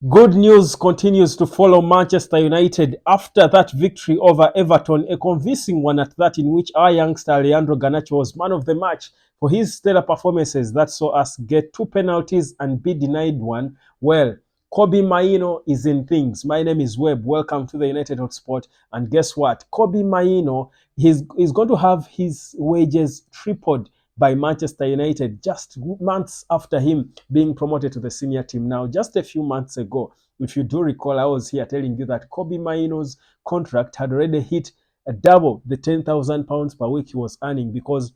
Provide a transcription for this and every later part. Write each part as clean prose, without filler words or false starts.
Good news continues to follow Manchester United after that victory over Everton, a convincing one at that, in which our youngster Leandro Garnacho was man of the match for his stellar performances that saw us get two penalties and be denied one. Well, Kobbie Mainoo is in things. My name is Webb. Welcome to the United Hotspot. And guess what? Kobbie Mainoo is going to have his wages tripled by Manchester United just months after him being promoted to the senior team. Now, just a few months ago, if you do recall, I was here telling you that Kobbie Mainoo's contract had already hit a double the £10,000 per week he was earning, because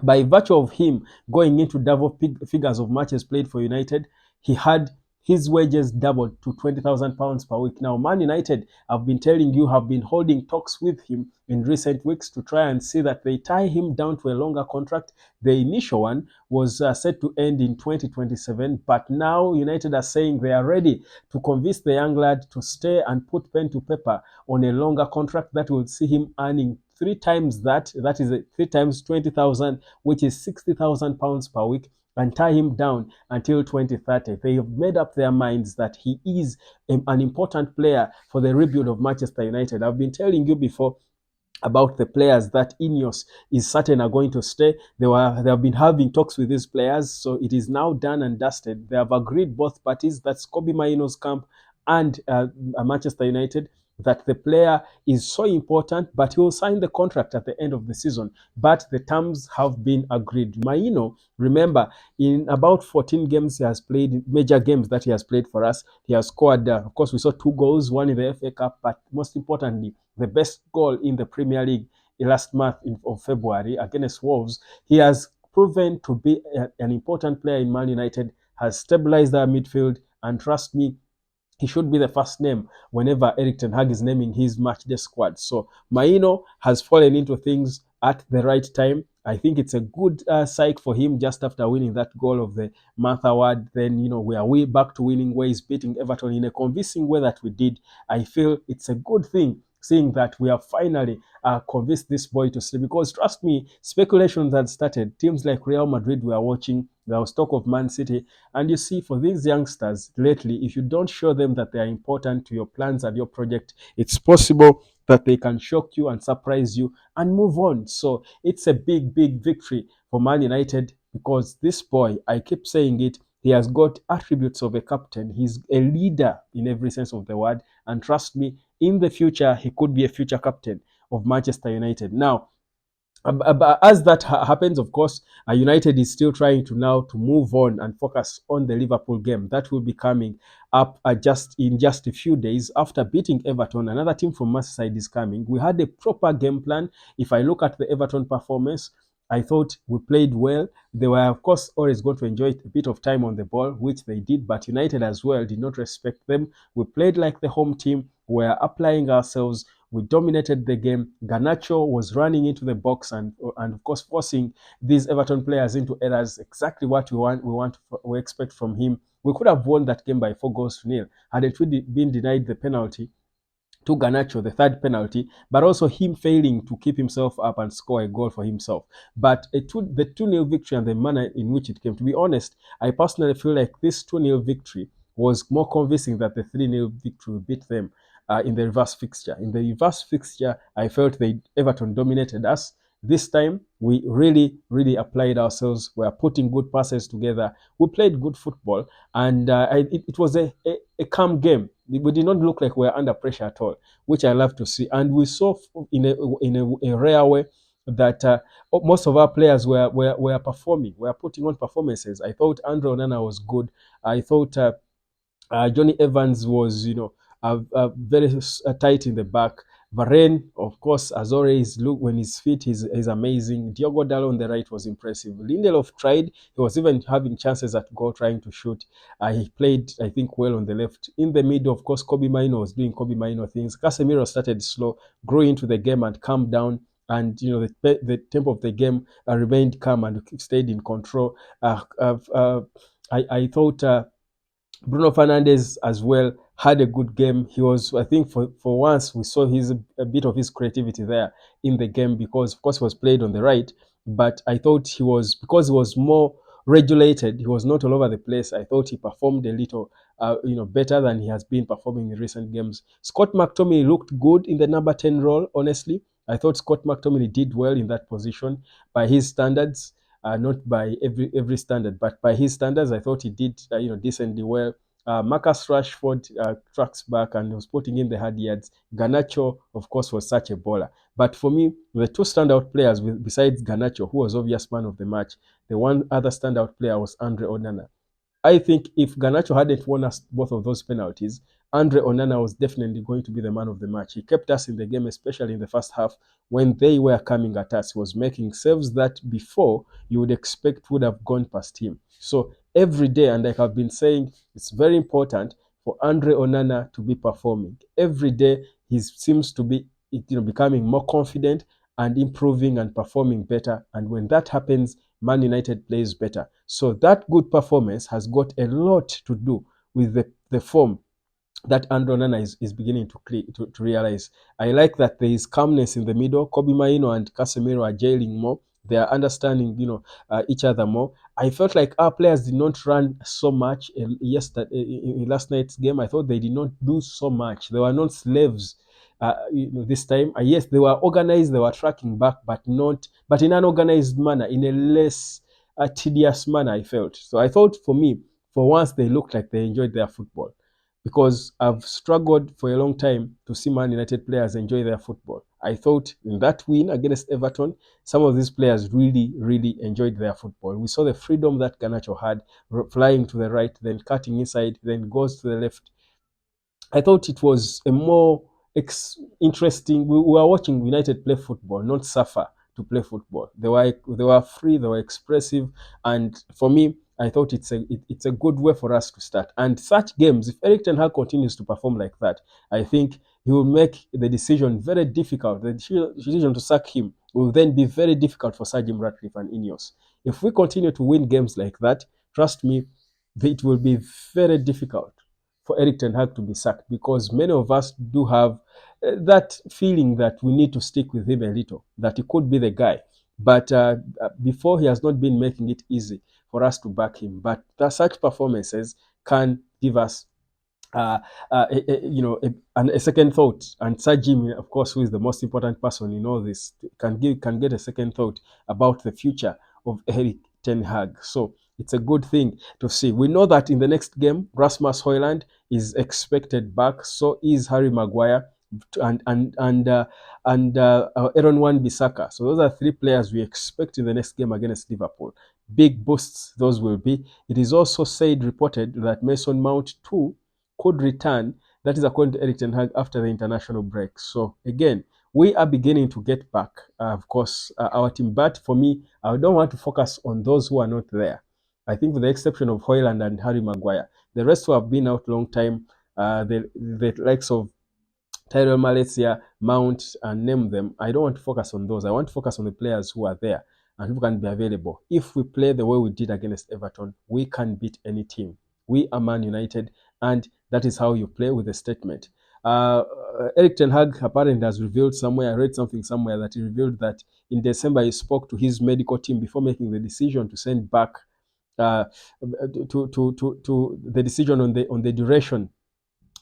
by virtue of him going into double figures of matches played for United, he had his wages doubled to £20,000 per week. Now, Man United, I've been telling you, have been holding talks with him in recent weeks to try and see that they tie him down to a longer contract. The initial one was set to end in 2027, but now United are saying they are ready to convince the young lad to stay and put pen to paper on a longer contract that will see him earning three times that. That is three times 20,000, which is £60,000 per week, and tie him down until 2030. They have made up their minds that he is an important player for the rebuild of Manchester United. I've been telling you before about the players that INEOS is certain are going to stay. They have been having talks with these players, so it is now done and dusted. They have agreed, both parties, that's Kobbie Mainoo's camp and Manchester United, that the player is so important, but he will sign the contract at the end of the season. But the terms have been agreed. Mainoo, remember, in about 14 games he has played, major games that he has played for us, he has scored, of course, we saw two goals, one in the FA Cup, but most importantly, the best goal in the Premier League last month of February against Wolves. He has proven to be an important player in Man United, has stabilized our midfield, and trust me, he should be the first name whenever Erik ten Hag is naming his matchday squad. So Mainoo has fallen into things at the right time. I think it's a good psych for him just after winning that goal of the month award. Then, we are way back to winning ways, beating Everton in a convincing way that we did. I feel it's a good thing seeing that we have finally convinced this boy to stay, because trust me, speculations had started. Teams like Real Madrid were watching. There was talk of Man City. And you see, for these youngsters lately, if you don't show them that they are important to your plans and your project, it's possible that they can shock you and surprise you and move on. So it's a big, big victory for Man United, because this boy, I keep saying it, he has got attributes of a captain. He's a leader in every sense of the word. And trust me, in the future, he could be a future captain of Manchester United. Now, as that happens, of course, United is still trying to now to move on and focus on the Liverpool game that will be coming up just a few days after beating Everton. Another team from Merseyside is coming. We had a proper game plan. If I look at the Everton performance, I thought we played well. They were, of course, always going to enjoy a bit of time on the ball, which they did, but United as well did not respect them. We played like the home team. We were applying ourselves. We dominated the game. Garnacho was running into the box and of course forcing these Everton players into errors. Exactly what we expect from him. We could have won that game by 4 goals to nil had it been denied the penalty to Garnacho, the third penalty, but also him failing to keep himself up and score a goal for himself. But the 2-0 victory and the manner in which it came, to be honest, I personally feel like this 2-0 victory was more convincing that the 3-0 victory beat them in the reverse fixture. In the reverse fixture, I felt Everton dominated us. This time, we really, really applied ourselves. We are putting good passes together. We played good football, and it was a calm game. We did not look like we were under pressure at all, which I love to see. And we saw in a rare way that most of our players were performing, were putting on performances. I thought Andre Onana was good. I thought Johnny Evans was, very tight in the back. Varane, of course, as always, look, when he's fit, he's amazing. Diogo Dalot on the right was impressive. Lindelof tried. He was even having chances at goal trying to shoot. He played, I think, well on the left. In the middle, of course, Kobbie Mainoo was doing Kobbie Mainoo things. Casemiro started slow, grew into the game and calmed down. And, the tempo of the game remained calm and stayed in control. I thought Bruno Fernandes as well had a good game. He was, I think, for once we saw a bit of his creativity there in the game, because of course he was played on the right, but I thought he was, because he was more regulated. He was not all over the place. I thought he performed a little, better than he has been performing in recent games. Scott McTominay looked good in the number 10 role, honestly. I thought Scott McTominay did well in that position by his standards, not by every standard, but by his standards, I thought he did, decently well. Marcus Rashford tracks back and was putting in the hard yards. Garnacho, of course, was such a baller. But for me, the two standout players, besides Garnacho, who was obvious man of the match, the one other standout player was Andre Onana. I think if Garnacho hadn't won us both of those penalties, Andre Onana was definitely going to be the man of the match. He kept us in the game, especially in the first half when they were coming at us. He was making saves that before you would expect would have gone past him. So every day, and like I've been saying, it's very important for Andre Onana to be performing. Every day, he seems to be becoming more confident and improving and performing better. And when that happens, Man United plays better. So that good performance has got a lot to do with the form that Andre Onana is beginning to realize. I like that there is calmness in the middle. Kobbie Mainoo and Casemiro are gelling more. They are understanding, each other more. I felt like our players did not run so much in last night's game. I thought they did not do so much. They were not slaves. This time, yes, they were organized. They were tracking back, but in an organized manner, in a less tedious manner. I felt so. I thought for me, for once, they looked like they enjoyed their football, because I've struggled for a long time to see Man United players enjoy their football. I thought in that win against Everton, some of these players really, really enjoyed their football. We saw the freedom that Garnacho had, flying to the right, then cutting inside, then goes to the left. I thought it was a more interesting. We were watching United play football, not suffer to play football. They were free, they were expressive, and for me, I thought it's a good way for us to start. And such games, if Erik ten Hag continues to perform like that, I think he will make the decision very difficult. The decision to sack him will then be very difficult for Sir Jim Ratcliffe and INEOS. If we continue to win games like that, trust me, it will be very difficult for Erik ten Hag to be sacked, because many of us do have that feeling that we need to stick with him a little, that he could be the guy. But before, he has not been making it easy for us to back him. But such performances can give us a second thought. And Sir Jim, of course, who is the most important person in all this, can get a second thought about the future of Erik ten Hag. So it's a good thing to see. We know that in the next game, Rasmus Højlund is expected back. So is Harry Maguire and Aaron Wan-Bissaka. So those are three players we expect in the next game against Liverpool. Big boosts those will be. It is also reported that Mason Mount too could return. That is according to Erik ten Hag after the international break. So again, we are beginning to get back, of course, our team. But for me, I don't want to focus on those who are not there. I think with the exception of Højlund and Harry Maguire, the rest who have been out long time, the likes of Tyrell Malaysia, Mount, and name them. I don't want to focus on those. I want to focus on the players who are there and who can be available. If we play the way we did against Everton, we can beat any team. We are Man United, and that is how you play with a statement. Erik ten Hag apparently has revealed somewhere, I read something somewhere that he revealed that in December he spoke to his medical team before making the decision to send back to the decision on the duration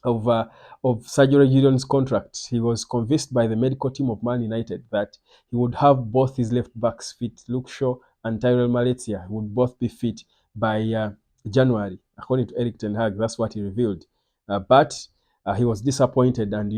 of Sergio Reguilon's contract. He was convinced by the medical team of Man United that he would have both his left backs fit. Luke Shaw and Tyrell Malaysia would both be fit by January, according to Erik ten Hag. That's what he revealed. But he was disappointed, and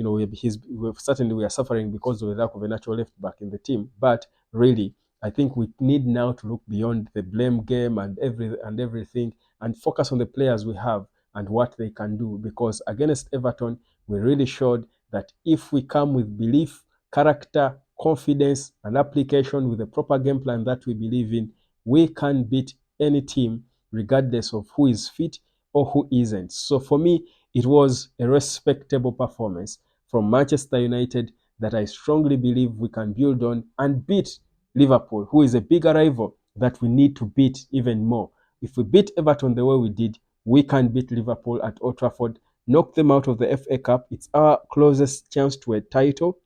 certainly we are suffering because of the lack of a natural left back in the team. But really, I think we need now to look beyond the blame game and everything, and focus on the players we have and what they can do. Because against Everton, we really showed that if we come with belief, character, confidence, and application with a proper game plan that we believe in, we can beat any team regardless of who is fit or who isn't. So for me, it was a respectable performance from Manchester United that I strongly believe we can build on and beat Liverpool, who is a bigger rival that we need to beat even more. If we beat Everton the way we did, we can beat Liverpool at Old Trafford, knock them out of the FA Cup. It's our closest chance to a title.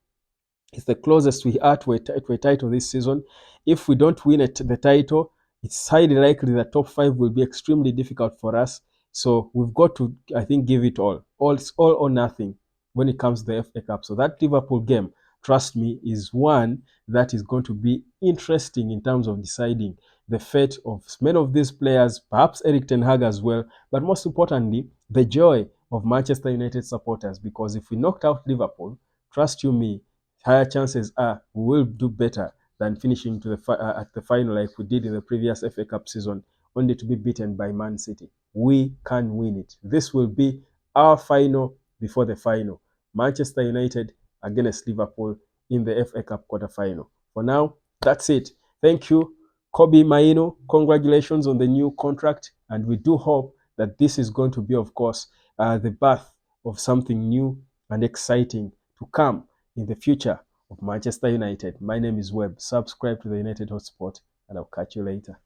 It's the closest we are to a title this season. If we don't win the title, it's highly likely that top 5 will be extremely difficult for us. So we've got to, I think, give it all or nothing when it comes to the FA Cup. So that Liverpool game, trust me, is one that is going to be interesting in terms of deciding the fate of many of these players, perhaps Eric Ten Hag as well, but most importantly, the joy of Manchester United supporters. Because if we knocked out Liverpool, trust you me, higher chances are we will do better than finishing to at the final like we did in the previous FA Cup season, only to be beaten by Man City. We can win it. This will be our final before the final. Manchester United against Liverpool in the FA Cup quarter-final. For now, that's it. Thank you, Kobbie Mainoo. Congratulations on the new contract, and we do hope that this is going to be, of course, the birth of something new and exciting to come in the future of Manchester United. My name is Webb. Subscribe to the United Hotspot, and I'll catch you later.